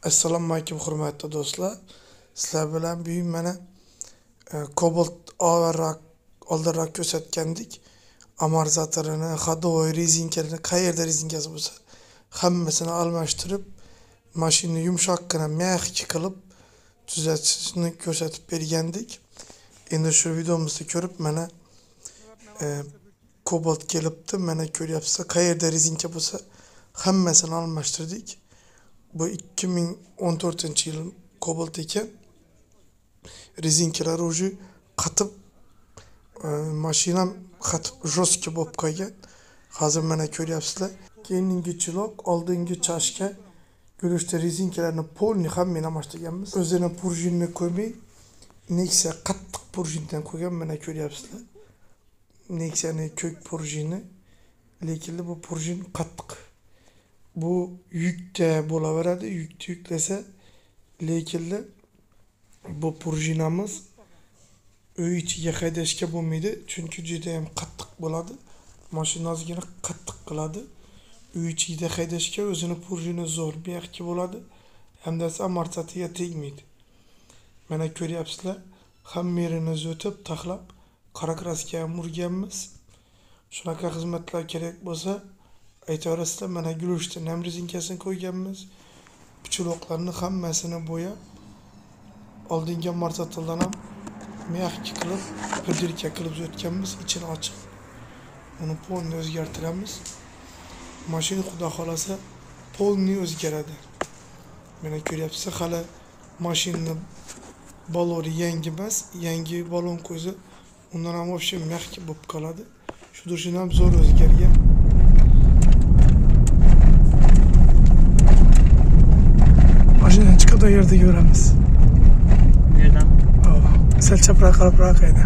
Assalomu alaykum hurmatli do'stlar. Sizlar bilan bugun mana Cobalt avvalroq oldinroq ko'rsatgandik. Amortizatorini, ходовой rezinkalarini, qayerda rezinkasi bo'lsa hammasini almashtirib, mashinani yumshoqqina mягкий qilib tuzatishni ko'rsatib bergandik. Endi shu videomizda ko'rib mana Cobalt kelibdi. Mana ko'ryapsizlar, qayerda rezinka bo'lsa hammasini almashtirdik. Bu 2014-yil Cobalt ekan. Rezinkalar уже qatib, mashinam qatib жесткий bo'lib qolgan. Hozir mana ko'ryapsizlar. Keyingi chiloq, oldingi chashka go'rishda rezinkalarni polni hammani almashtirganmiz. O'zini prujinni qo'ymay, Nexia qattiq prujindan qo'ygan, mana ko'ryapsizlar. Nexia'ning ko'k prujini, lekin bu prujin qattiq. Bu yukda bo'laveradi, yukni yuklasa, lekin bu prujinamiz uy ichiga haydashga bo'lmaydi, chunki juda ham qattiq bo'ladi. Mashina ozgina qattiq qiladi. Uy ichida haydashga o'zini prujini zo'r, mягкий bo'ladi. Hamda amortizatorga tegmaydi. Mana ko'ryapsizlar, hamma yerini o'tib, taxlab, qora kraska ham urganmiz. Shunaqa xizmatlar kerak bo'lsa, aytaverasizlar, mana gulishni ham rezinkasini qo'yganmiz. Chiloqlarni hammasini bo'yab, oldingi amortizatorlarni ham mягкий qilib, pirdirka qilib o'tganmiz, ichini ochiq. Uni polni o'zgartiramiz. Mashina xudo xolasa polni o'zgaradi. Mana ko'ryapsizlar, hali mashinaning baloni yangi emas, yangi balon qo'ysa, undan ham вообще mягкий bo'lib qoladi. Shu uchun ham zo'r o'zgargan. Mashinadan chiqadigan yerda ko'ramiz. Bu yerdan? Sal chaproq qilibroq edi.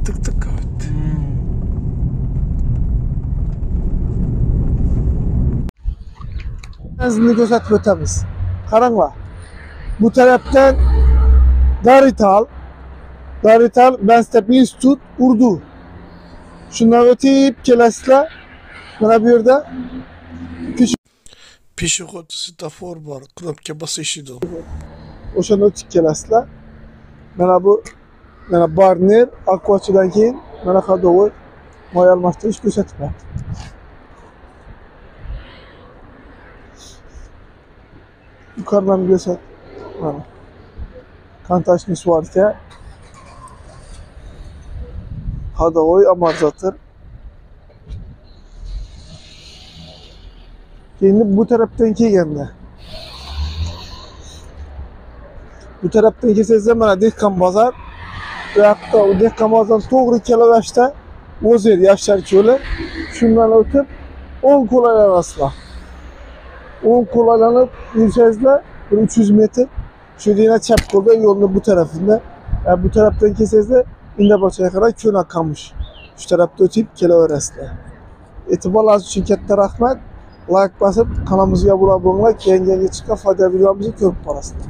Tik o'tdi. Sizni ko'rsatib o'tamiz. Qaranglar. Bu tarafdan Darital Institut Urdu. Shundan o'tib kelasizlar. Mana bu yerda Peshxod svetofor bor, knopka bosishdi. O'shani o'tib kelasizlar. Mana bu barner, akvachidan keyin mana ходовой moy almashtirish ko'rsatib berdi. Yuqoridan ko'rsat. Mana. Kontaktni swarka. Ходовой amortizator. Keyin bu tarafdan kelganda. Bu tarafdan kelsangiz mana Dehqon bozor. Bu yoqda Dehqon bozordan to'g'ri kelaverishda O'zer Yashar yo'li. Shundan o'tib o'ng qo'l aylanasizlar. O'ng qo'l aylanib yursangizlar 300 metr shu yana chap qo'lda yo'lning bu tarafida. Bu tarafdan kelsangizlar Indabochaga qarab Ko'nak Qamush. Shu tarafda o'tib kelaverasizlar. E'tiborlaringiz uchun katta rahmat. Like bosib, kanalımızga obuna bo'linglar. Keyingi chiqqan foydali videolarimizni ko'rib borasizlar.